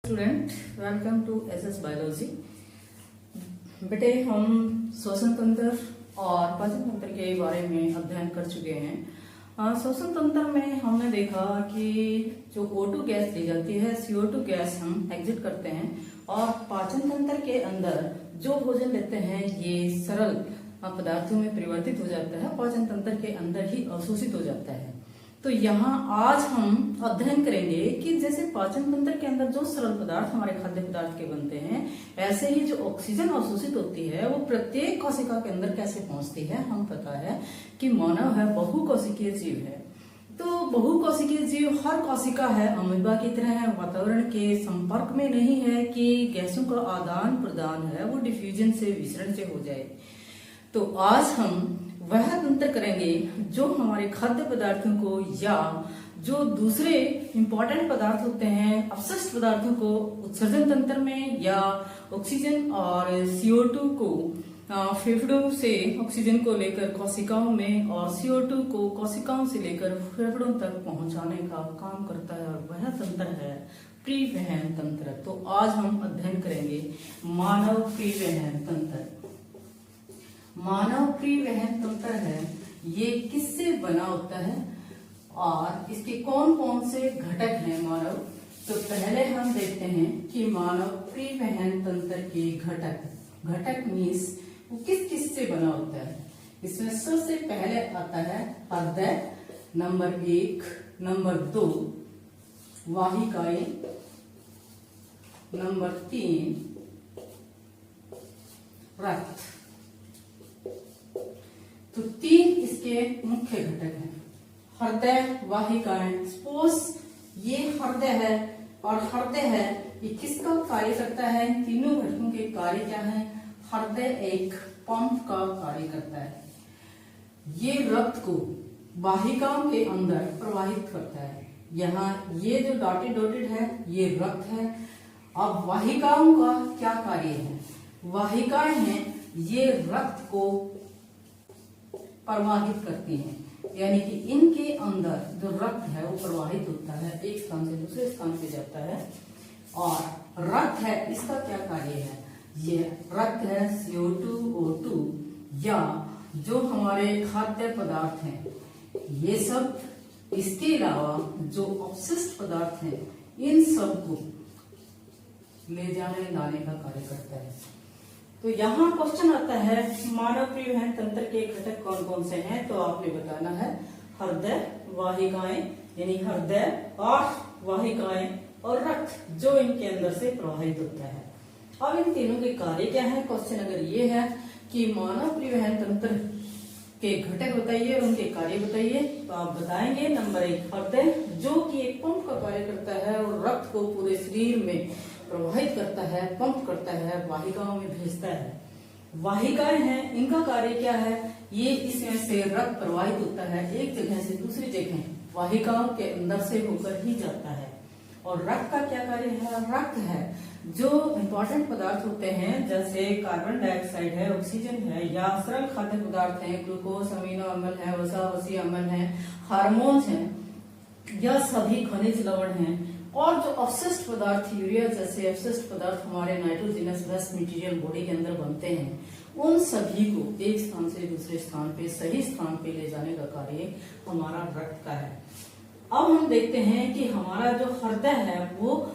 Student, welcome to SS biology. बेटे, हम श्वसन तंत्र और पाचन तंत्र के बारे में अध्ययन कर चुके हैं। श्वसन तंत्र में हमने देखा कि जो O2 गैस ली जाती है, CO2 गैस हम एग्जिट करते हैं, और पाचन तंत्र के अंदर जो भोजन लेते हैं ये सरल पदार्थों में परिवर्तित हो जाता है, पाचन तंत्र के अंदर ही अवशोषित हो जाता है। तो यहाँ आज हम अध्ययन करेंगे कि जैसे पाचन तंत्र के अंदर जो सरल पदार्थ हमारे खाद्य पदार्थ के बनते हैं, ऐसे ही जो ऑक्सीजन अवशोषित होती है वो प्रत्येक कोशिका के अंदर कैसे पहुंचती है। हम पता है कि मानव है बहुकोशिकीय जीव है, तो बहुकोशिकीय जीव हर कोशिका है अमीबा की तरह है, वातावरण के संपर्क में नहीं है कि गैसों का आदान प्रदान है वो डिफ्यूजन से, विसरण से हो जाए। तो आज हम वह तंत्र करेंगे जो हमारे खाद्य पदार्थों को या जो दूसरे इंपॉर्टेंट पदार्थ होते हैं, अपशिष्ट पदार्थों को उत्सर्जन तंत्र में, या ऑक्सीजन और CO2 को फेफड़ों से ऑक्सीजन को लेकर कोशिकाओं में और CO2 को कोशिकाओं से लेकर फेफड़ों तक पहुंचाने का काम करता है, और वह तंत्र है परिवहन तंत्र। तो आज हम अध्ययन करेंगे मानव परिवहन तंत्र। मानव परिवहन तंत्र है, ये किससे बना होता है और इसके कौन कौन से घटक हैं मानव। तो पहले हम देखते हैं कि मानव परिवहन तंत्र के घटक मीन्स वो किस किस से बना होता है। इसमें सबसे पहले आता है हृदय, नंबर 1, नंबर 2 वाहिकाएं, नंबर 3 रक्त। तो 3 इसके मुख्य घटक हैं, हृदय, वाहिकाएं। सपोज ये हृदय है और हृदय है, ये किसका कार्य करता है? इन तीनों घटकों के कार्य क्या है? हृदय एक पंप का कार्य करता है, ये रक्त को वाहिकाओं के अंदर प्रवाहित करता है। यहाँ ये जो डॉटेड है ये रक्त है। अब वाहिकाओं का क्या कार्य है? वाहिकाएं हैं, ये रक्त को प्रवाहित करती हैं, यानी कि इनके अंदर जो रक्त है वो प्रवाहित होता है, एक स्थान से दूसरे स्थान पे जाता है। और रक्त है, इसका क्या कार्य है? ये रक्त है CO2, O2 या जो हमारे खाद्य पदार्थ हैं ये सब, इसके अलावा जो अपशिष्ट पदार्थ हैं इन सब को ले जाने लाने का कार्य करता है। तो यहाँ क्वेश्चन आता है मानव परिवहन तंत्र के घटक कौन कौन से हैं। तो आपने बताना है हृदय, वाहिकाएं, यानी हृदय और वाहिकाएं और रक्त जो इनके अंदर से प्रवाहित होता है। अब इन तीनों के कार्य क्या है? क्वेश्चन अगर ये है कि मानव परिवहन तंत्र के घटक बताइए और उनके कार्य बताइए, तो आप बताएंगे नंबर 1 हृदय, जो कि एक पंप का कार्य करता है और रक्त को पूरे शरीर में प्रवाहित करता है, पंप करता है, वाहिकाओं में भेजता है। वाहिकाएं हैं, इनका कार्य क्या है? ये इसमें से रक्त प्रवाहित होता है एक जगह से दूसरी जगह, वाहिकाओं के अंदर से होकर ही जाता है। और रक्त का क्या कार्य है? रक्त है जो इंपॉर्टेंट पदार्थ होते हैं, जैसे कार्बन डाइऑक्साइड है, ऑक्सीजन है, या सरल खाद्य पदार्थ है, ग्लूकोज, अमीनो अम्ल है, वसा वसी अम्ल है, हार्मोन्स हैं, यह सभी खनिज लवण हैं। और जो अपशिष्ट पदार्थ यूरिया जैसे अपशिष्ट पदार्थ हमारे नाइट्रोजनस वेस्ट मटेरियल बॉडी के अंदर बनते हैं, उन सभी को एक स्थान से दूसरे स्थान पे, सही स्थान पे ले जाने का कार्य हमारा रक्त का है। अब हम देखते हैं कि हमारा जो हृदय है वो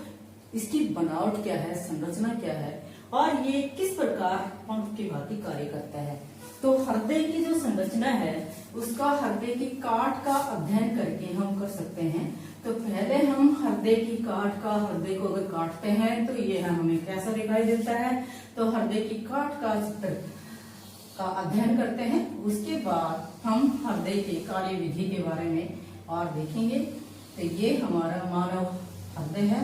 इसकी बनावट क्या है, संरचना क्या है, और ये किस प्रकार पंप की भांति कार्य करता है। तो हृदय की जो संरचना है उसका हृदय की काट का अध्ययन करके हम कर सकते हैं। तो पहले हम हृदय की काट का, हृदय को अगर काटते हैं तो ये हमें कैसा दिखाई देता है। तो हृदय की काट का चित्र का अध्ययन करते हैं, उसके बाद हम हृदय के कार्य विधि के बारे में और देखेंगे। तो ये हमारा मानव हृदय है,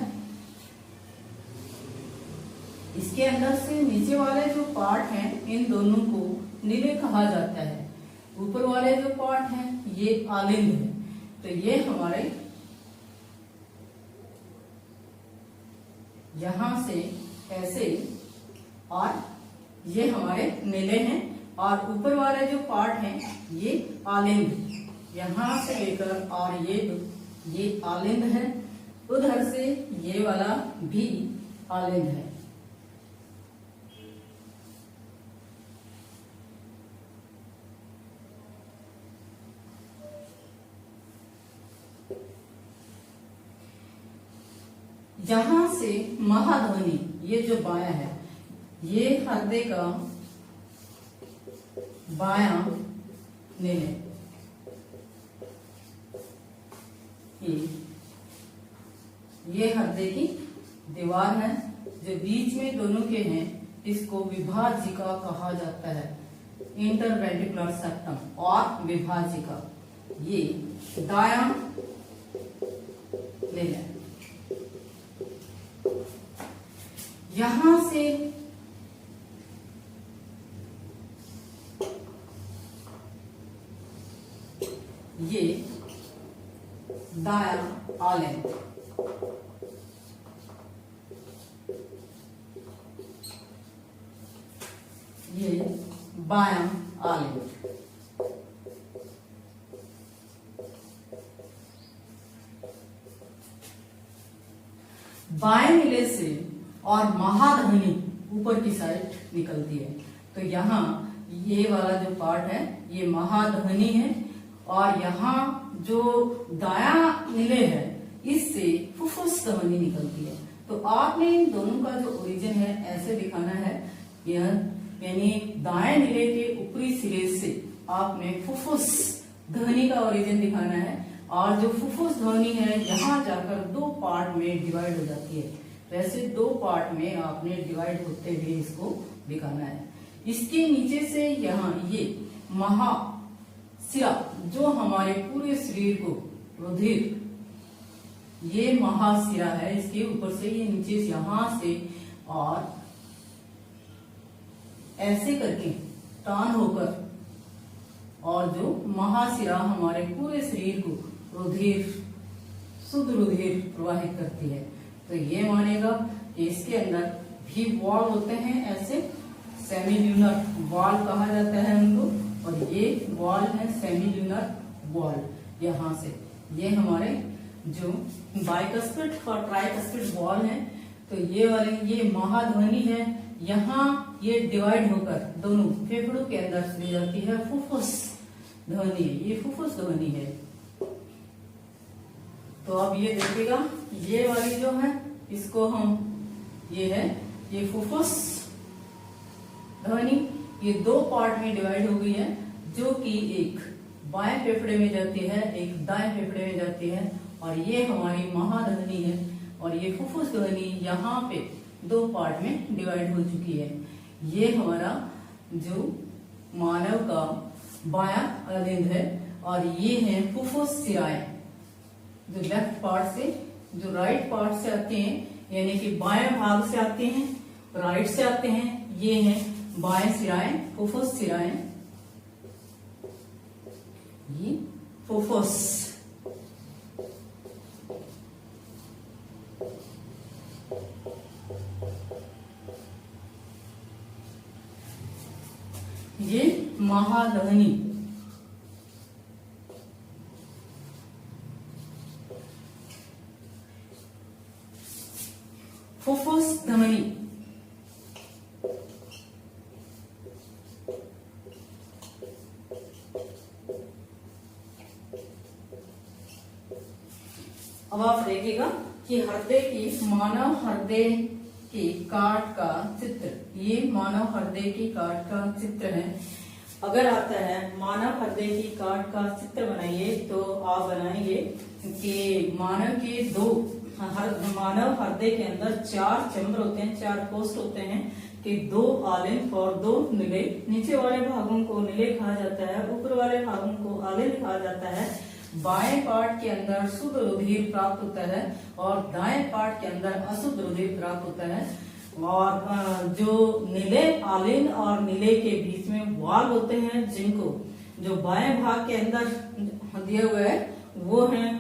इसके अंदर से नीचे वाले जो पार्ट हैं इन दोनों को निले कहा जाता है, ऊपर वाले जो पार्ट हैं ये आलिंद है। तो ये हमारे यहां से ऐसे, और ये हमारे नीले हैं, और ऊपर वाले जो पार्ट हैं ये आलिंद, यहां से लेकर और ये आलिंद है, उधर से ये वाला भी आलिंद है। जहां से महाध्वनि, ये जो बायां है, ये हृदय का बायां निलय, ये हृदय की दीवार है जो बीच में दोनों के हैं, इसको विभाजिका कहा जाता है, इंटरवेंट्रिकुलर सेप्टम और विभाजिका। ये दायां निलय, यहां से ये दायां आलिंद, ये बायां आलिंद। बाएं निलय से और महाध्वनि ऊपर की साइड निकलती है। तो यहाँ ये वाला जो पार्ट है ये महाध्वनि है, और यहाँ जो दायां निलय है इससे फुफ्फुस ध्वनि निकलती है। तो आपने इन दोनों का जो ओरिजिन है ऐसे दिखाना है, यह यानी दाएं निलय के ऊपरी सिरे से आपने फुफ्फुस ध्वनि का ओरिजिन दिखाना है, और जो फुफ्फुस ध्वनि है यहाँ जाकर दो पार्ट में डिवाइड हो जाती है। वैसे दो पार्ट में आपने डिवाइड होते हुए इसको दिखाना है। इसके नीचे से यहाँ ये महाशिरा जो हमारे पूरे शरीर को रुधिर, ये महाशिरा है, इसके ऊपर से ये नीचे से यहां से और ऐसे करके टान होकर, और जो महाशिरा हमारे पूरे शरीर को रुधिर, शुद्ध रुधिर प्रवाहित करती है। तो ये मानेगा कि इसके अंदर भी वॉल होते हैं, ऐसे सेमील्यूनर वॉल कहा जाता है उनको, और ये वॉल है सेमील्यूनर वॉल। यहाँ से ये हमारे जो बाइकस्पिड और ट्राइकस्पिड वॉल है, तो ये वाले ये महाध्वनि है, यहाँ ये डिवाइड होकर दोनों फेफड़ों के अंदर चली जाती है, फुफ्फुस ध्वनि, ये फुफ्फुस ध्वनि है। तो अब ये देखिएगा, ये वाली जो है इसको हम, ये है ये फुफ्फुस ध्वनि, ये दो पार्ट में डिवाइड हो गई है, जो कि एक बाएं फेफड़े में जाती है, एक दाएं फेफड़े में जाती है, और ये हमारी महाध्वनि है, और ये फुफ्फुस ध्वनि यहाँ पे दो पार्ट में डिवाइड हो चुकी है। ये हमारा जो मानव का बायां आलिंद है, और ये है फुफ्फुस शिराएं जो लेफ्ट पार्ट से, जो राइट पार्ट से आते हैं, यानी कि बाएं भाग से आते हैं, राइट से आते हैं, ये हैं बाएं शिराएं, फुफ्फुस शिराएं, ये फुफ्फुस। ये महाध्वनि, फुफ्फुस ध्वनि, अब आप देखिएगा कि हृदय की, मानव हृदय की काट का चित्र, ये मानव हृदय की काट का चित्र है। अगर आता है मानव हृदय की काट का चित्र बनाइए, तो आप बनाएंगे कि मानव के दो, मानव हृदय के अंदर चार चैम्बर होते हैं, चार कोष्ठ होते हैं, कि दो आलिंद और दो निलय। नीचे वाले भागों को निलय कहा जाता है, ऊपर वाले भागों को आलिंद कहा जाता है। बाएं पार्ट के अंदर शुद्ध रुधिर प्राप्त होता है, और दाएं पार्ट के अंदर अशुद्ध रुधिर प्राप्त होता है। और जो निलय, आलिंद और निलय के बीच में वाल्व होते हैं, जिनको जो बाएं भाग के अंदर दिए हुए है वो है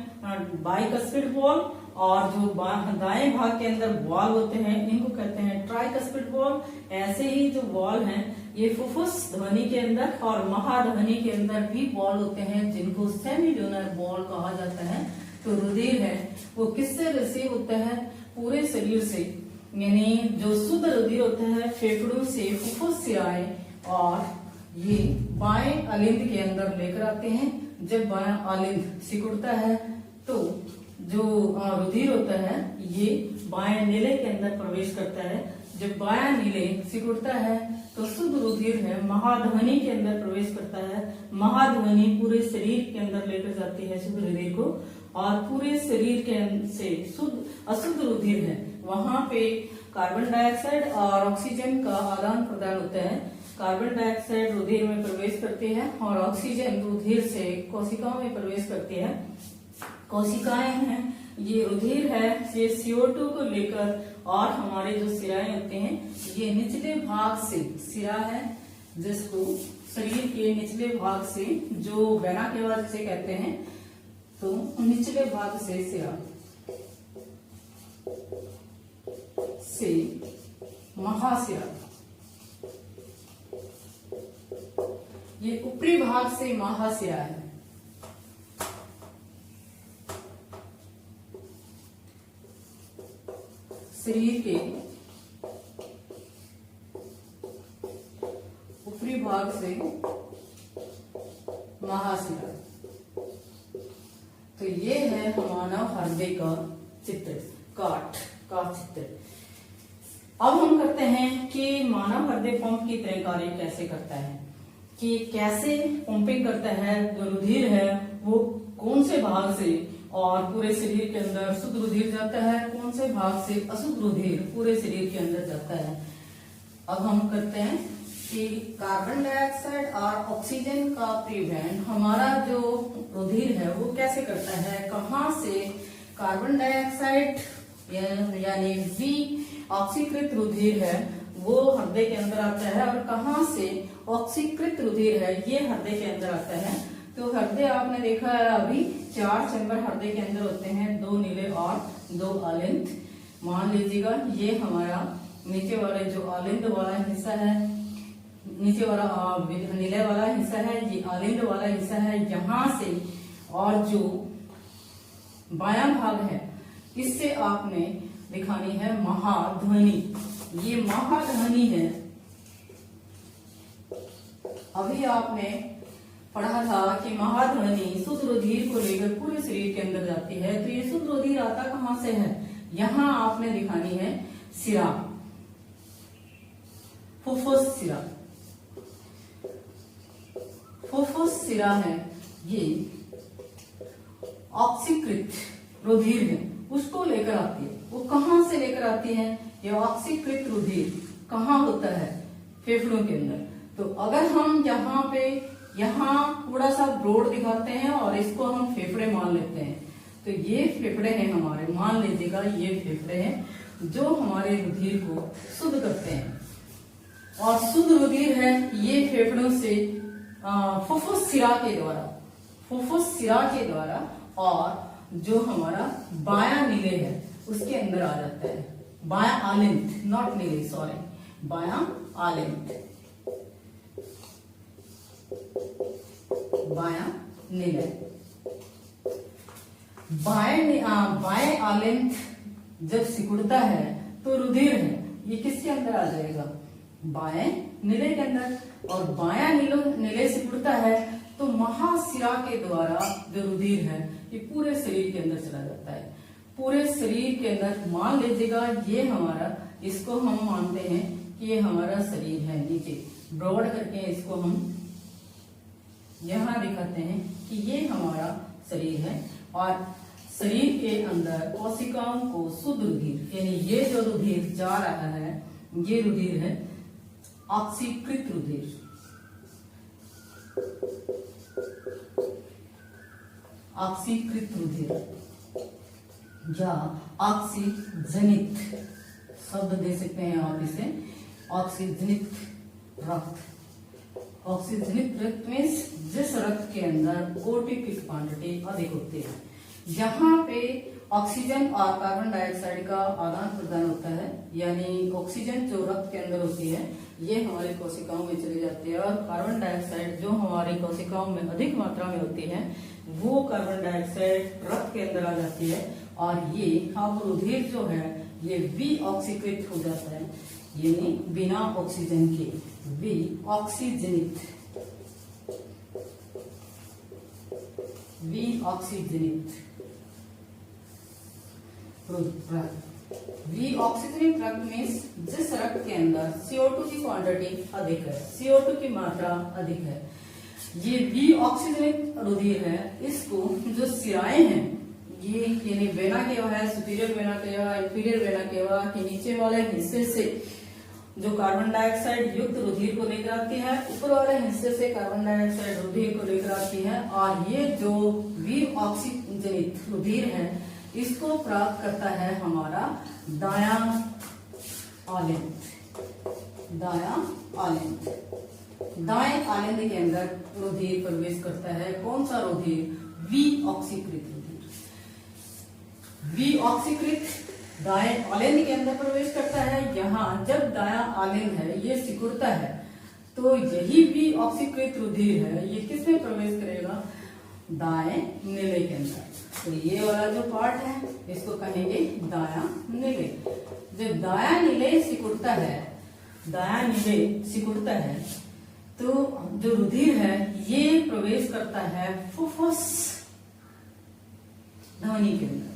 बाइकस्पिड वॉल, और जो दाएं भाग के अंदर वॉल होते हैं इनको कहते हैं ट्राइकस्पिड वॉल। ऐसे ही जो वॉल हैं ये फुफ्फुस ध्वनि के अंदर और महाध्वनि के अंदर भी वॉल होते हैं, जिनको सेमील्यूनर वॉल कहा जाता है। तो रुधिर है वो किससे रिसीव होता है? पूरे शरीर से, यानी जो शुद्ध रुधिर होता है फेफड़ों से फुफ्फुस से आए और ये बाएं आलिंद के अंदर लेकर आते हैं। जब बायां आलिंद सिकुड़ता है तो जो रुधिर होता है ये बाएं नीले के अंदर प्रवेश करता है। जब बायां नीले सिकुड़ता है तो शुद्ध रुधिर है महाध्वनि के अंदर प्रवेश करता है। महाध्वनि पूरे शरीर के अंदर लेकर जाती है शुद्ध रुधिर को, और पूरे शरीर के से शुद्ध अशुद्ध रुधिर है वहां पे कार्बन डाइऑक्साइड और ऑक्सीजन का आदान प्रदान होता है। कार्बन डाइऑक्साइड रुधिर में प्रवेश करती है और ऑक्सीजन रुधिर से कोशिकाओं में प्रवेश करती है। कोशिकाएं हैं, ये रुधिर है, ये CO2 को लेकर, और हमारे जो सिराएं होते हैं ये निचले भाग से, सिरा है जिसको शरीर के निचले भाग से, जो वेना केवा जिसे कहते हैं, तो निचले भाग से सिरा से महासिरा, ये ऊपरी भाग से महासिरा है। शरीर के ऊपरी भाग से महाशिरा। तो ये है हमारा हृदय का चित्र, काठ का चित्र। अब हम करते हैं कि मानव हृदय पंप की तरह कार्य कैसे करता है, कि कैसे पंपिंग करता है, जो रुधिर है वो कौन से भाग से और पूरे शरीर के अंदर शुद्ध रुधिर जाता है, कौन से भाग से अशुद्ध रुधिर पूरे शरीर के अंदर जाता है। अब हम करते हैं कि कार्बन डाइऑक्साइड और ऑक्सीजन का परिवहन हमारा जो रुधिर है वो कैसे करता है, कहाँ से कार्बन डाइऑक्साइड यानी V ऑक्सीकृत रुधिर है वो हृदय के अंदर आता है, और कहाँ से ऑक्सीकृत रुधिर है ये हृदय के अंदर आता है। तो हृदय आपने देखा है अभी 4 चैम्बर हृदय के अंदर होते हैं, 2 नीले और 2 आलिंद। मान लीजिएगा ये हमारा नीचे वाले जो आलिंद वाला हिस्सा है, नीचे वाला नीले वाला हिस्सा है, ये आलिंद वाला हिस्सा है यहाँ से, और जो बायां भाग है इससे आपने दिखानी है महाध्वनि। ये महाध्वनि है। अभी आपने पढ़ा था कि महाध्वनि शुद्ध रुधिर को लेकर पूरे शरीर के अंदर जाती है। तो ये शुद्ध रुधिर आता कहां से है, यहां आपने दिखानी है सिरा, फुफ्फुस सिरा। फुफ्फुस सिरा है, ये ऑक्सीकृत रुधिर है उसको लेकर आती है। वो कहां से लेकर आती है, ये ऑक्सीकृत रुधिर कहां होता है, फेफड़ों के अंदर। तो अगर हम यहाँ थोड़ा सा ब्रॉड दिखाते हैं और इसको हम फेफड़े मान लेते हैं, तो ये फेफड़े हैं हमारे, मान लीजिएगा ये फेफड़े हैं जो हमारे रुधिर को शुद्ध करते हैं। और शुद्ध रुधिर है ये फेफड़ों से फुफ्फुस सिरा के द्वारा और जो हमारा बायां नीले है उसके अंदर आ जाता है। बायां आलिंद, नॉट नीले, सॉरी, बायां आलिंद, बायां नीले। बाएं आलिंद जब सिकुड़ता है तो रुधिर है ये किसके अंदर आ जाएगा, बाएं नीले के अंदर। और बायां नीले सिकुड़ता है तो महाशिरा के द्वारा जो रुधिर है ये पूरे शरीर के अंदर चला जाता है। पूरे शरीर के अंदर मान लीजिएगा ये हमारा, इसको हम मानते हैं कि ये हमारा शरीर है, नीचे ब्रॉड करके इसको हम यहाँ दिखाते हैं कि ये हमारा शरीर है। और शरीर के अंदर कोशिकाओं को शुद्ध रुधिर, यानी ये जो रुधिर जा रहा है ये रुधिर है ऑक्सीकृत रुधिर। ऑक्सीकृत रुधिर या ऑक्सीजनित शब्द दे सकते हैं आप इसे, ऑक्सीजनित रक्त। ऑक्सीजनित रक्त में जिस रक्त के अंदर O2 की क्वांटिटी अधिक होती है, यहाँ पे ऑक्सीजन और कार्बन डाइऑक्साइड का आदान प्रदान होता है, यानी ऑक्सीजन जो रक्त के अंदर होती है ये हमारी कोशिकाओं में चली जाती है, और कार्बन डाइऑक्साइड जो हमारी कोशिकाओं में अधिक मात्रा में होती है वो कार्बन डाइऑक्साइड रक्त के अंदर आ जाती है, और ये अब रुधिर जो है ये विऑक्सीकृत हो जाता है, यानी बिना ऑक्सीजन के विऑक्सीजनित विऑक्सीजनित रक्त मीन्स जिस रक्त के अंदर CO2 की क्वांटिटी अधिक है, CO2 की मात्रा अधिक है, ये विऑक्सीजनित रुधिर है। इसको जो सिराएं हैं ये यानी वेना केवा है, superior vena cava, inferior vena cava के नीचे वाले हिस्से से जो कार्बन डाइऑक्साइड युक्त रुधिर को लेकर आती है, ऊपर वाले हिस्से से कार्बन डाइऑक्साइड रुधिर को लेकर आती है, और ये जो विऑक्सीजनित रुधिर है इसको प्राप्त करता है हमारा दायां आलिंद। दाएं आलिंद के अंदर रुधिर प्रवेश करता है। कौन सा रुधिर? विऑक्सीकृत रुधिर। विऑक्सीकृत दाएं आलिंद के अंदर प्रवेश करता है। यहाँ जब दायां आलिंद है ये सिकुड़ता है तो यही विऑक्सीकृत रुधिर है ये किसमें प्रवेश करेगा? दाएं नीले के अंदर। तो ये वाला जो पार्ट है इसको कहेंगे दायां नीले। जब दायां नीले सिकुड़ता है तो जो रुधिर है ये प्रवेश करता है फुफ्फुस ध्वनि के अंदर।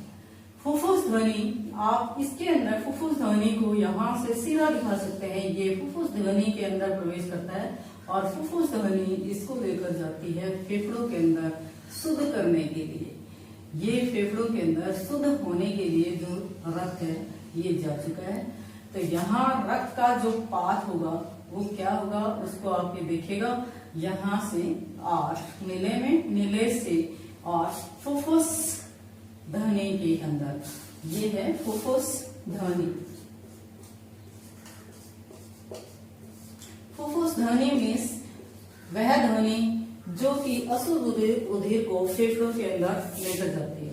फुफ्फुस ध्वनि, आप इसके अंदर फुफ्फुस ध्वनि को यहाँ से सीधा दिखा सकते हैं। ये फुफ्फुस ध्वनि के अंदर प्रवेश करता है और फुफ्फुस ध्वनि इसको लेकर जाती है फेफड़ों के अंदर शुद्ध करने के लिए। ये फेफड़ों के अंदर शुद्ध होने के लिए जो रक्त है ये जा चुका है। तो यहाँ रक्त का जो पाथ होगा वो क्या होगा उसको आप ये देखिएगा, यहाँ से और नीले से और फुफ्फुस ध्वनि के अंदर, ये है फुफ्फुस ध्वनि। फुफ्फुस ध्वनि मीन्स वह ध्वनि जो कि अशुद्ध रुधिर को फेफड़ों के अंदर लेकर जाती है।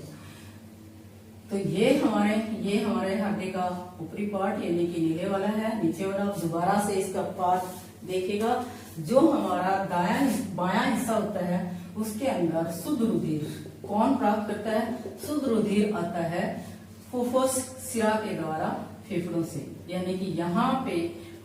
तो ये हमारे हड्डी का ऊपरी पार्ट यानी कि नीले वाला है। नीचे वाला दोबारा से इसका पार्ट देखिएगा, जो हमारा बायां हिस्सा होता है उसके अंदर शुद्ध रुधिर कौन प्राप्त करता है? शुद्ध रुधिर आता है फुफ्फुस सिरा के द्वारा फेफड़ों से। यानी कि यहाँ पे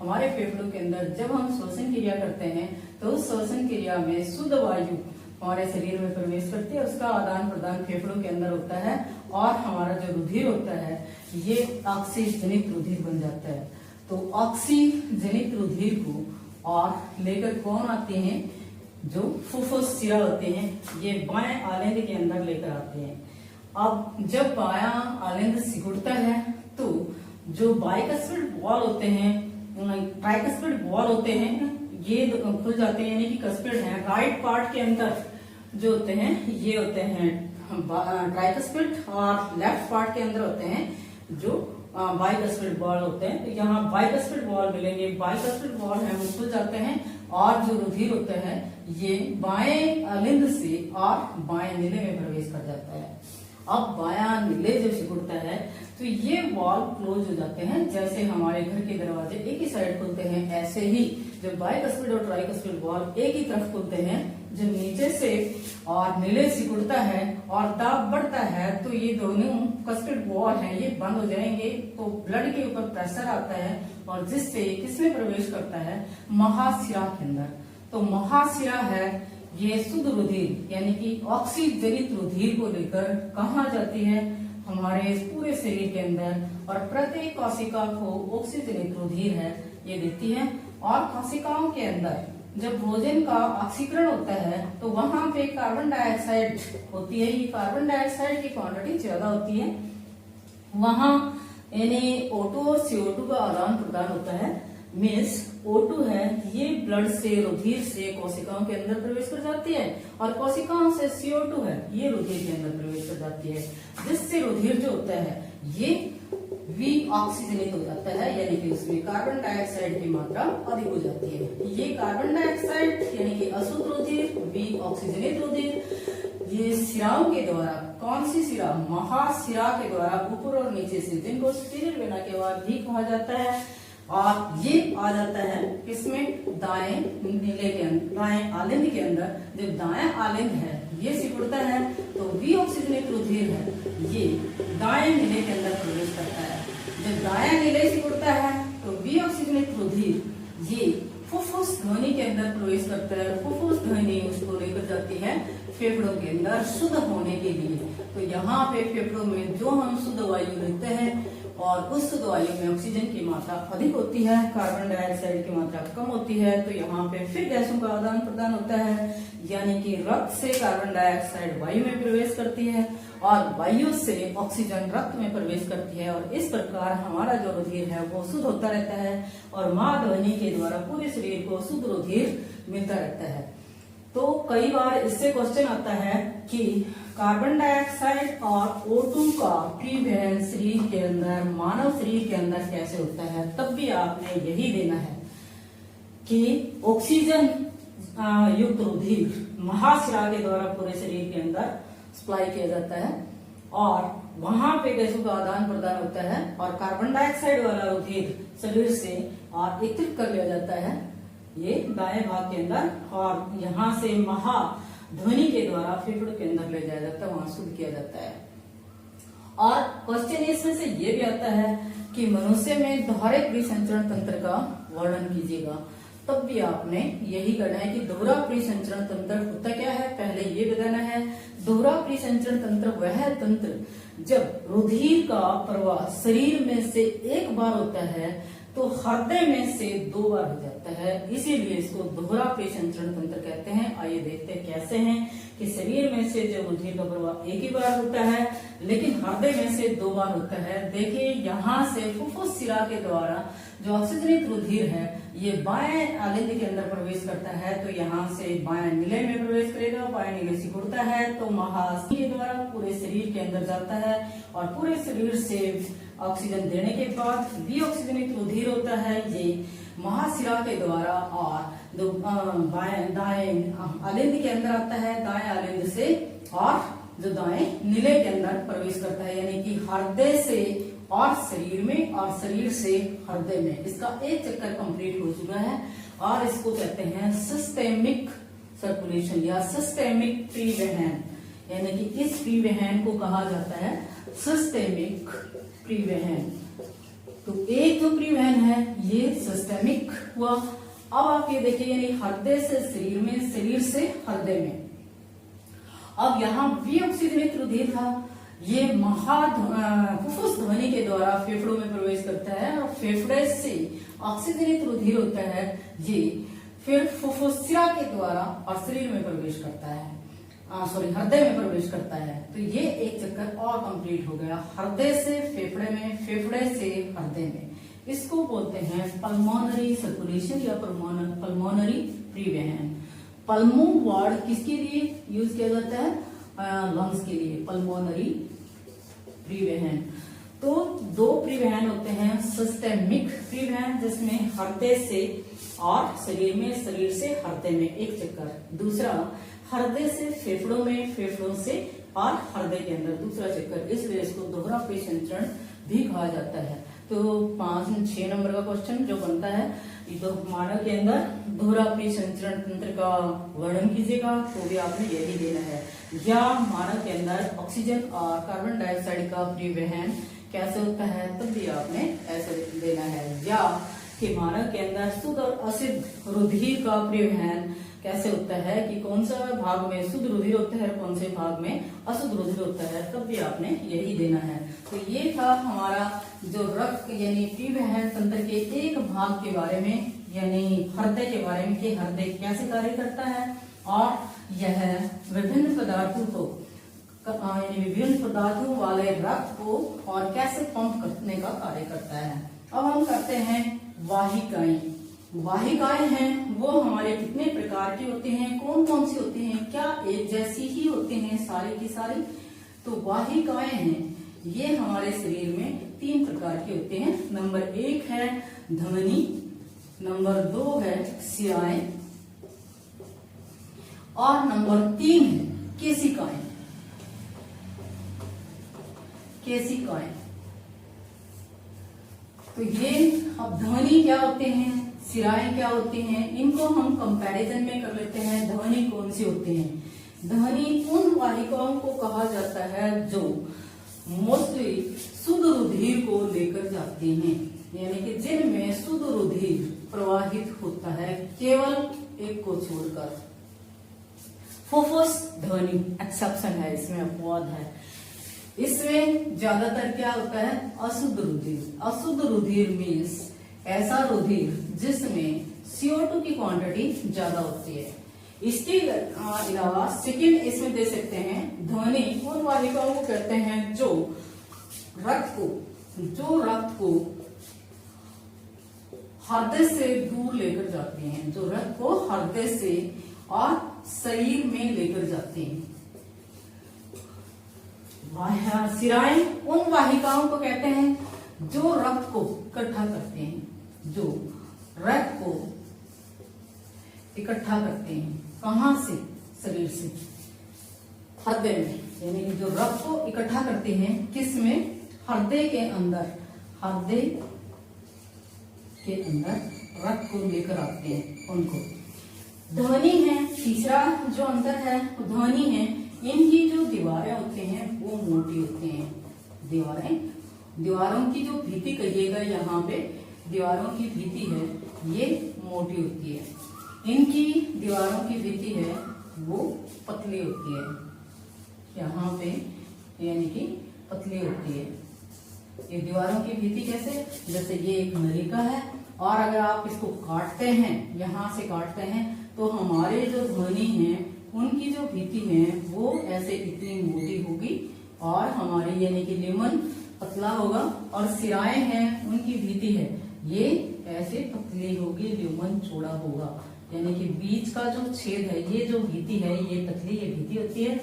हमारे फेफड़ों के अंदर जब हम श्वसन क्रिया करते हैं तो उस श्वसन क्रिया में शुद्ध वायु हमारे शरीर में प्रवेश करती है, उसका आदान प्रदान फेफड़ों के अंदर होता है और हमारा जो रुधिर होता है ये ऑक्सीजनित रुधिर बन जाता है। तो ऑक्सीजनित रुधिर को और लेकर कौन आते हैं? जो फुफ्फुस सिरा होते हैं ये बाएं आलिंद के अंदर लेकर आते हैं। अब जब बायां आलिंद सिकुड़ता है तो जो बाइकस्पिड वॉल होते हैं, ट्राइकस्पिड वॉल होते हैं, ये खुल जाते हैं, यानी कि कस्पिड है। राइट पार्ट के अंदर जो होते हैं ये होते हैं ट्राइकस्पिड और लेफ्ट पार्ट के अंदर होते हैं जो बाइकस्पिड वॉल होते हैं। तो यहाँ बाइकस्पिड वॉल मिलेंगे, बाइकस्पिड वॉल है वो खुल जाते हैं और जो रुधिर होता है ये बाएं आलिंद से और बाएं नीले में प्रवेश कर जाता है। अब बायां नीले जब सिकुड़ता है तो ये वॉल क्लोज हो जाते हैं। जैसे हमारे घर के दरवाजे एक ही साइड खुलते हैं, ऐसे ही जब बाइकस्पिड और ट्राइकस्पिड वॉल एक ही तरफ खुलते हैं। जब नीचे से और नीले सिकुड़ता है और दाब बढ़ता है तो ये दोनों कस्पिड वॉल हैं ये बंद हो जाएंगे। तो ब्लड के ऊपर प्रेशर आता है और जिससे किसमें प्रवेश करता है? महाशिरा के अंदर। तो महाशिरा है ये शुद्ध रुधिर यानी कि ऑक्सीजनित रुधिर को लेकर कहाँ जाती है? हमारे पूरे शरीर के अंदर, और प्रत्येक कोशिका को ऑक्सीजनित रुधिर है ये देती है। और कोशिकाओं के अंदर जब भोजन का ऑक्सीकरण होता है तो वहां पे कार्बन डाइऑक्साइड होती है। ये कार्बन डाइऑक्साइड की क्वांटिटी ज्यादा होती है वहां, यानी O2 और CO2 का आदान प्रदान होता है। मीन्स O2 है ये ब्लड से रुधिर से कोशिकाओं के अंदर प्रवेश कर जाती है और कोशिकाओं से CO2 है ये रुधिर के अंदर प्रवेश कर जाती है, जिससे रुधिर जो होता है ये विऑक्सीजनित हो जाता है, यानी कि उसमें कार्बन डाइऑक्साइड की मात्रा अधिक हो जाती है। ये कार्बन डाइऑक्साइड यानी कि अशुद्ध रुधिर, विऑक्सीजनित रुधिर ये सिराओं के द्वारा कौन सी शिरा, महाशिरा के द्वारा ऊपर और नीचे से, जिनको स्पिरिल वेना के बाद भी कहा जाता है। और ये आ जाता है किसमें, दाएं नीले के अंदर, दाएं आलिंद के अंदर। जब दाएं आलिंद है ये सिकुड़ता है तो विऑक्सीजनेट रुधिर है ये दाएं नीले के अंदर प्रवेश करता है। जब दाएं नीले सिकुड़ता है तो विऑक्सीजनेट रुधिर ये फुफ्फुस ध्वनि के अंदर प्रवेश करता है। फुफ्फुस ध्वनि उसको लेकर जाती है फेफड़ों के अंदर शुद्ध होने के लिए। तो यहाँ पे फेफड़ों में जो हम शुद्ध वायु लेते हैं और उस शुद्ध वायु में ऑक्सीजन की मात्रा अधिक होती है, कार्बन डाइऑक्साइड की मात्रा कम होती है, तो यहाँ पे फिर गैसों का आदान प्रदान होता है। यानी कि रक्त से कार्बन डाइऑक्साइड वायु में प्रवेश करती है और वायु से ऑक्सीजन रक्त में प्रवेश करती है और इस प्रकार हमारा जो रुधिर है वो शुद्ध होता रहता है और मां ध्वनि के द्वारा पूरे शरीर को शुद्ध रुधिर मिलता रहता है। तो कई बार इससे क्वेश्चन आता है कि कार्बन डाइऑक्साइड और O2 का परिवहन शरीर के अंदर, मानव शरीर के अंदर कैसे होता है, तब भी आपने यही देना है कि ऑक्सीजन युक्त रुधिर महाशिरा के द्वारा पूरे शरीर के अंदर सप्लाई किया जाता है और वहां पे गैसों का आदान प्रदान होता है और कार्बन डाइऑक्साइड वाला रुधिर शरीर से एकत्रित कर लिया जाता है ये दाएं भाग के अंदर और यहाँ से महाध्वनि के द्वारा फेफड़ों के अंदर ले जाया जाता है, वहां शुद्ध किया जाता है। और क्वेश्चन इसमें से ये भी आता है कि मनुष्य में दोहरे परिसंचरण तंत्र का वर्णन कीजिएगा। तब भी आपने यही करना है कि दोहरा परिसंचरण तंत्र होता क्या है, पहले ये बताना है। दोहरा परिसंचरण तंत्र वह तंत्र जब रुधिर का प्रवाह शरीर में से एक बार होता है तो हृदय में से 2 बार हो जाता है, इसीलिए इसको दोहरा परिसंचरण तंत्र कहते हैं। आइए देखते हैं कैसे हैं कि शरीर में से जो रुधिर का प्रवाह एक ही बार होता है लेकिन हृदय में से 2 बार होता है। देखिए यहाँ से फुफ्फुस शिरा के द्वारा जो ऑक्सीजनित रुधिर है ये बाएं आलिंद के अंदर प्रवेश करता है, तो यहाँ से बाएं नीले में प्रवेश करेगा, बाएं नीले सिकुड़ता है तो महाशिरा के द्वारा पूरे शरीर के अंदर जाता है और पूरे शरीर से ऑक्सीजन देने के बाद विऑक्सीजनित रुधिर होता है ये महाशिरा के द्वारा और जो दाएं आलिंद के अंदर आता है, दाएं आलिंद से और जो दाएं नीले के अंदर प्रवेश करता है, यानी कि हृदय से और शरीर में और शरीर से हृदय में। इसका एक चक्कर कंप्लीट हो चुका है और इसको कहते हैं सिस्टेमिक सर्कुलेशन या सिस्टेमिक परिवहन, यानी कि इस परिवहन को कहा जाता है सिस्टेमिक परिवहन। तो एक जो परिवहन है ये सिस्टेमिक हुआ। अब आप ये देखिए यानी हृदय से शरीर में, शरीर से हृदय में। अब यहाँ विऑक्सीजनित रुधिर था, ये फुफ्फुस ध्वनि के द्वारा फेफड़ों में प्रवेश करता है और फेफड़े से ऑक्सीजनित रुधिर होता है ये फिर फुफ्फुस शिरा के द्वारा और शरीर में प्रवेश करता है, हृदय में प्रवेश करता है। तो ये एक चक्कर और कंप्लीट हो गया, हृदय से फेफड़े में, फेफड़े से हृदय में। इसको बोलते हैं पल्मोनरी सर्कुलेशन या पल्मोनरी परिवहन। पल्मो वर्ड किसके लिए यूज किया जाता है, लंग्स के लिए, पल्मोनरी परिवहन। तो 2 परिवहन होते हैं, सिस्टेमिक परिवहन जिसमें हृदय से और शरीर में, शरीर से हृदय में एक चक्कर, दूसरा हृदय से फेफड़ों में, फेफड़ों से और हृदय के अंदर दूसरा चक्कर, इसलिए इसको दोहरा परिसंचरण भी कहा जाता है। तो 5-6 नंबर का क्वेश्चन जो बनता है तो मानव के अंदर दोहरा परिसंचरण तंत्र का वर्णन कीजिएगा, तो भी आपने यही देना है। या मानव के अंदर ऑक्सीजन और कार्बन डाइऑक्साइड का परिवहन कैसे होता है, तब भी आपने ऐसे देना है। या कि मानव के अंदर शुद्ध और अशुद्ध रुधिर का परिवहन कैसे होता है, कि कौन सा भाग में शुद्ध रुधिर होता है, कौन से भाग में अशुद्ध रुधिर होता है, तब भी आपने यही देना है। तो ये था हमारा जो रक्त यानी परिवहन तंत्र के एक भाग के बारे में, यानी हृदय के बारे में कि हृदय कैसे कार्य करता है और यह विभिन्न पदार्थों को यानी विभिन्न पदार्थों वाले रक्त को और कैसे पंप करने का कार्य करता है। अब हम करते हैं वाहिकाएं। वाहिकाएं हैं वो हमारे कितने प्रकार की होती हैं, कौन कौन सी होती हैं, क्या एक जैसी ही होती हैं सारी की सारी। तो वाहिकाएं हैं ये हमारे शरीर में 3 प्रकार की होती हैं। नंबर 1 है धमनी, नंबर 2 है शिराएं और नंबर 3 है केशिकाएं। केशिकाएं। तो ये अब ध्वनि क्या होते हैं, सिराएं क्या होती हैं, इनको हम कंपैरिजन में कर लेते हैं। ध्वनि कौन सी होती है? ध्वनि उन वाहिकाओं को कहा जाता है जो मोस्टली शुद्ध रुधिर को लेकर जाती हैं, यानी कि जिनमें शुद्ध रुधिर प्रवाहित होता है, केवल एक को छोड़कर। फुफ्फुस ध्वनि एक्सेप्शन है, इसमें अपवाद है। इसमें ज्यादातर क्या होता है? अशुद्ध रुधिर। अशुद्ध रुधिर मीन्स ऐसा रुधिर जिसमें CO2 की क्वांटिटी ज्यादा होती है। इसके अलावा सेकेंड इसमें दे सकते हैं, ध्वनि उन वाहिकाओं को कहते हैं जो रक्त को हृदय से दूर लेकर जाते हैं, जो रक्त को हृदय से और शरीर में लेकर जाते हैं। सिराएं उन वाहिकाओं को कहते हैं जो रक्त को इकट्ठा करते हैं, जो रक्त को इकट्ठा करते हैं। कहां से? शरीर से, हृदय में, यानी कि जो रक्त को इकट्ठा करते हैं किसमें? हृदय के अंदर। हृदय के अंदर रक्त को लेकर आते हैं उनको। ध्वनि है तीसरा जो अंतर है, ध्वनि है इनकी जो दीवारें होती हैं वो मोटी होती हैं। दीवारों की जो भित्ति कहिएगा, यहाँ पे दीवारों की भित्ति है ये मोटी होती है, इनकी दीवारों की भित्ति है वो पतली होती है, यहाँ पे यानी कि पतली होती है। ये दीवारों की भित्ति कैसे? जैसे ये एक नलिका है और अगर आप इसको काटते हैं, यहाँ से काटते हैं, तो हमारे जो ध्वनि है उनकी जो भित्ति है वो ऐसे इतनी मोटी होगी और हमारे यानी कि लिमन पतला होगा, और सिराएं हैं उनकी भित्ति है ये ऐसे पतली होगी, लिमन चौड़ा होगा। यानी कि बीच का जो छेद है, ये जो भित्ति है ये पतली ये भित्ति होती है,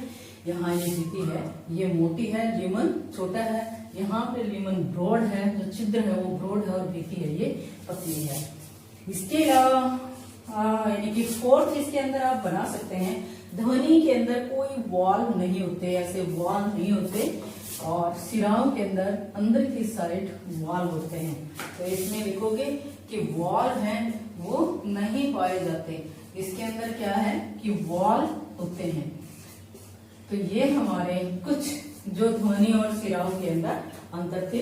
यहाँ ये भित्ति है ये मोटी है, लिमन छोटा है। यहाँ पे लिमन ब्रॉड है, जो छिद्र है वो ब्रॉड है और भित्ति है ये पतली है। इसके अलावा यानी कि फोर्थ इसके अंदर आप बना सकते हैं, ध्वनि के अंदर कोई वॉल्व नहीं होते, ऐसे वॉल्व नहीं होते, और सिराओं के अंदर की साइड वॉल्व होते हैं। तो इसमें लिखोगे कि वॉल्व हैं वो नहीं पाए जाते, इसके अंदर क्या है कि वॉल्व होते हैं। तो ये हमारे कुछ जो ध्वनि और सिराओं के अंदर अंतर थे,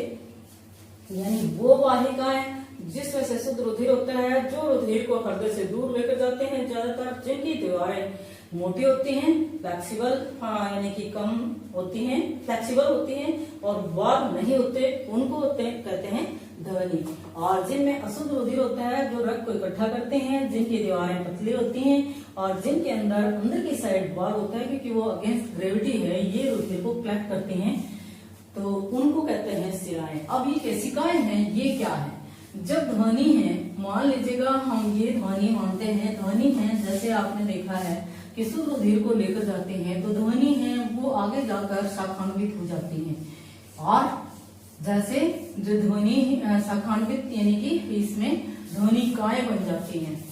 यानी वो वाहिकाएं जिसमें से शुद्ध रुधिर होता है, जो रुधिर को हृदय से दूर लेकर जाते हैं, ज्यादातर जिनकी दीवारें मोटी होती हैं, फ्लेक्सिबल यानी कि कम होती हैं, फ्लेक्सिबल होती हैं, और वॉल्व नहीं होते, उनको कहते हैं ध्वनि। और जिनमें अशुद्ध रुधिर होता है, जो रक्त को इकट्ठा करते हैं, जिनकी दीवारें पतली होती हैं और जिनके अंदर की साइड वॉल्व होता है, क्योंकि वो अगेंस्ट ग्रेविटी है, ये रुधिर को कलेक्ट करते हैं, तो उनको कहते हैं सिराएं। अब ये केशिकाएं हैं, ये क्या है? जब ध्वनि है, मान लीजिएगा हम ये ध्वनि मानते हैं, ध्वनि है जैसे आपने देखा है कि शुद्ध रुधिर को लेकर जाते हैं, तो ध्वनि है वो आगे जाकर शाखान्वित हो जाती है, और जैसे जो ध्वनि शाखान्वित यानी कि इसमें ध्वनिकाएं बन जाती हैं,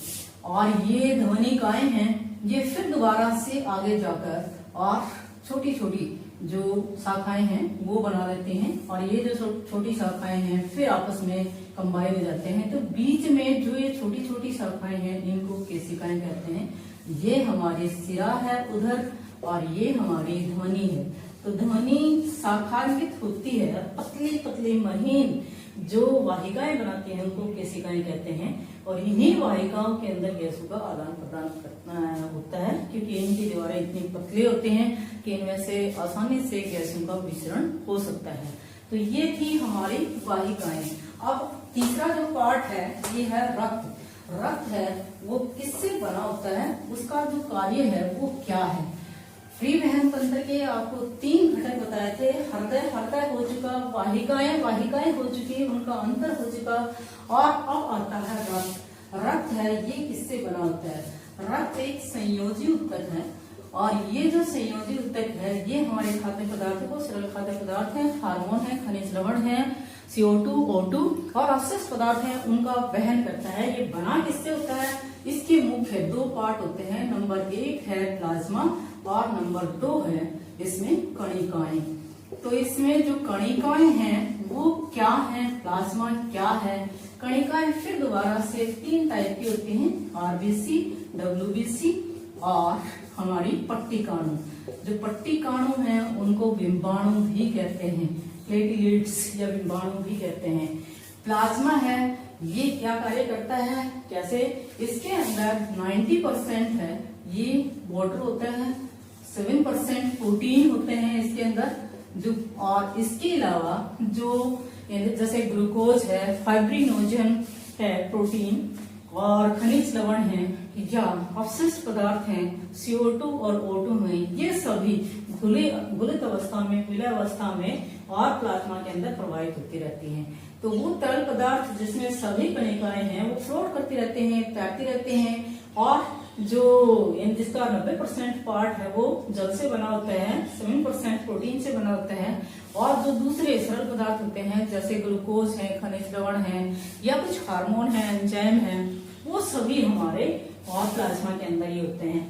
और ये ध्वनिकाएं हैं ये फिर दोबारा से आगे जाकर और छोटी छोटी जो शाखाएं हैं वो बना लेती हैं, और ये जो छोटी शाखाएं हैं फिर आपस में कंबाइन हो जाते हैं। तो बीच में जो ये छोटी छोटी शाखाएं हैं इनको केशिकाएं कहते हैं। ये हमारी सिरा है उधर, और ये हमारी ध्वनि है। तो ध्वनि शाखान्वित होती है, पतली पतली महीन जो वाहिकाएं बनाती हैं उनको केशिकाएं कहते हैं, और इन्हीं वाहिकाओं के अंदर गैसों का आदान प्रदान होता है, क्योंकि इनकी दीवारें इतनी पतली होती हैं कि इनमें से आसानी से गैसों का मिश्रण हो सकता है। तो ये थी हमारी वाहिकाएं। अब तीसरा जो पार्ट है ये है रक्त। रक्त है वो किससे बना होता है, उसका जो कार्य है वो क्या है। फ्री वहन तंत्र के आपको 3 घटक बताए थे, हृदय हो चुका, वाहिकाएं हो चुकी, उनका अंतर हो चुका, और अब आता है रक्त। रक्त है ये किससे बना होता है? रक्त एक संयोजी उत्तक है, और ये जो संयोजी उत्तक है ये हमारे खाद्य पदार्थों को, सरल खाद्य पदार्थ है, हार्मोन है, खनिज लवण है, CO2, O2 और अवशिष्ट पदार्थ है, उनका वहन करता है। ये बना किससे होता है? इसके मुख्य 2 पार्ट होते हैं। नंबर 1 है प्लाज्मा और नंबर 2 है इसमें कणिकाएं। तो इसमें जो कणिकाएं हैं वो क्या है, प्लाज्मा क्या है। कणिकाएं फिर दोबारा से 3 टाइप की होती हैं, आरबीसी, डब्ल्यूबीसी और हमारी पट्टिकाणु। जो पट्टिकाणु हैं उनको बिंबाणु भी कहते हैं, प्लेटलेट्स या बिंबाणु भी कहते हैं। प्लाज्मा है, ये क्या कार्य करता है, कैसे, इसके अंदर 90% है ये वाटर होता है, 7% प्रोटीन होते हैं इसके अंदर जो, और इसके अलावा जो जैसे ग्लूकोज है, फाइब्रिनोजन है प्रोटीन, और खनिज लवण है या अवशिष्ट पदार्थ हैं CO2 और O2 में, ये सभी घुलित अवस्था में, विलय अवस्था में और प्लाज्मा के अंदर प्रवाहित होती रहती हैं। तो वो तरल पदार्थ जिसमें सभी कणिकाएं हैं वो फ्लोट करती रहते हैं, तैरती रहते हैं, और जो जिसका 90% पार्ट है वो जल से बना होता है, 7% प्रोटीन से बना होता है, और जो दूसरे सरल पदार्थ होते हैं जैसे ग्लूकोज है, खनिज लवण है या कुछ हार्मोन है, एंजाइम है, वो सभी हमारे और प्लाज्मा के अंदर ही होते हैं।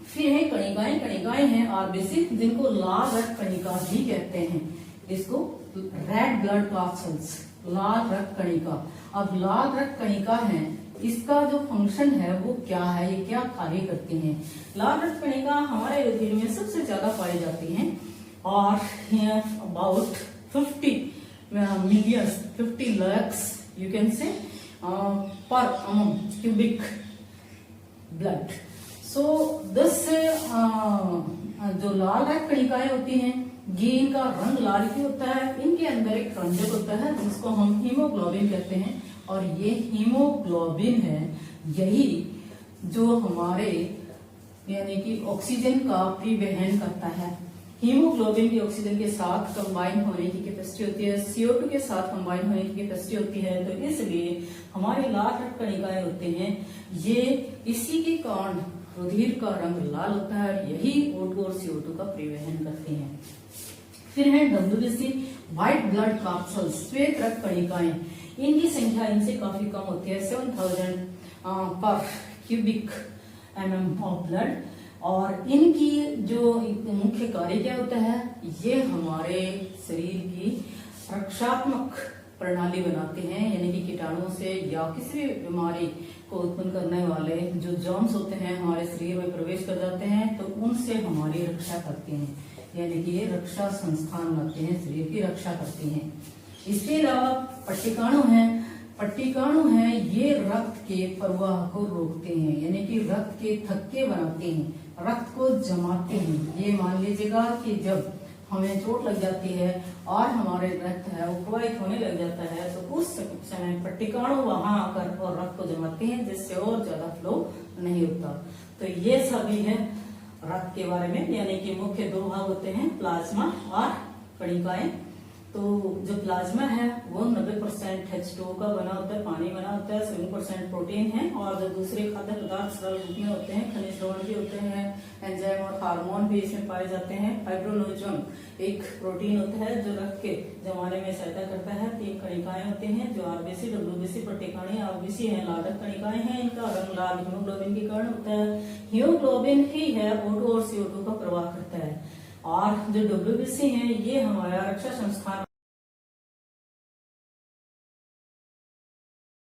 फिर है कणिकाएं, कणिकाएं हैं आरबीसी जिनको लाल रक्त कणिका भी कहते हैं, इसको रेड ब्लड कैप्सूल्स, लाल रक्त कणिका। अब लाल रक्त कणिका है, इसका जो फंक्शन है वो क्या है, ये क्या कार्य करती हैं। लाल रक्त कणिका हमारे शरीर में सबसे ज्यादा पाई जाती हैं और about 50 million 50 lakhs you can say per cubic blood. So this जो लाल रक्त कणिकाएं होती हैं ये इनका रंग लाल क्यों होता है, इनके अंदर एक रंजक होता है जिसको हम हीमोग्लोबिन कहते हैं, और ये हीमोग्लोबिन है यही जो हमारे यानी कि ऑक्सीजन का परिवहन करता है। हीमोग्लोबिन की ऑक्सीजन के साथ कंबाइन होने की कैपेसिटी होती है, CO2 के साथ कंबाइन होने की कैपेसिटी होती है, तो इसलिए हमारे लाल रक्त कणिकाएं होते हैं ये इसी के कारण रुधिर का रंग लाल होता है, यही O2 और CO2 का परिवहन करते हैं। फिर है WBC, व्हाइट ब्लड कैप्सूल्स, श्वेत रक्त कणिकाएं, इनकी संख्या इनसे काफी कम होती है, 7000 पर क्यूबिक mm ऑफ ब्लड, और इनकी जो मुख्य कार्य क्या होता है, ये हमारे शरीर की रक्षात्मक प्रणाली बनाते हैं, यानी कि कीटाणुओं से या किसी भी बीमारी को उत्पन्न करने वाले जो जर्म्स होते हैं हमारे शरीर में प्रवेश कर जाते हैं तो उनसे हमारी रक्षा करते हैं, यानी कि ये रक्षा संस्थान बनाते हैं, शरीर की रक्षा करते हैं। इसके अलावा पट्टिकाणु हैं, पट्टिकाणु हैं ये रक्त के प्रवाह को रोकते हैं, यानी कि रक्त के थक्के बनाते हैं, रक्त को जमाते हैं। ये मान लीजिएगा कि जब हमें चोट लग जाती है और हमारे रक्त है वो प्रवाहित होने लग जाता है तो उस समय पट्टिकाणु वहां आकर और रक्त को जमाते हैं जिससे और ज्यादा फ्लो नहीं होता। तो ये सभी है रक्त के बारे में, यानी कि मुख्य 2 भाग होते हैं, प्लाज्मा और कणिकाएं। तो जो प्लाज्मा है वो 90% H2O का बना होता है, पानी बना होता है, 7% प्रोटीन है, और जो दूसरे खाद्य पदार्थ सरल रूप में होते हैं, खनिज लवण भी होते हैं, एंजाइम और हार्मोन भी इसमें पाए जाते हैं। फाइब्रिनोजन एक प्रोटीन होता है जो रक्त के जमाने में सहायता करता है। 3 कणिकाएं होती हैं जो आरबीसी, डब्ल्यूबीसी, पट्टिकाएं। आरबीसी है लाल रक्त कणिकाएं हैं, इनका रंग लाल हीमोग्लोबिन के कारण होता है। हीमोग्लोबिन ही है O2 और CO2 का प्रवाह करता है, और जो डब्ल्यूबीसी है ये हमारा रक्षा संस्थान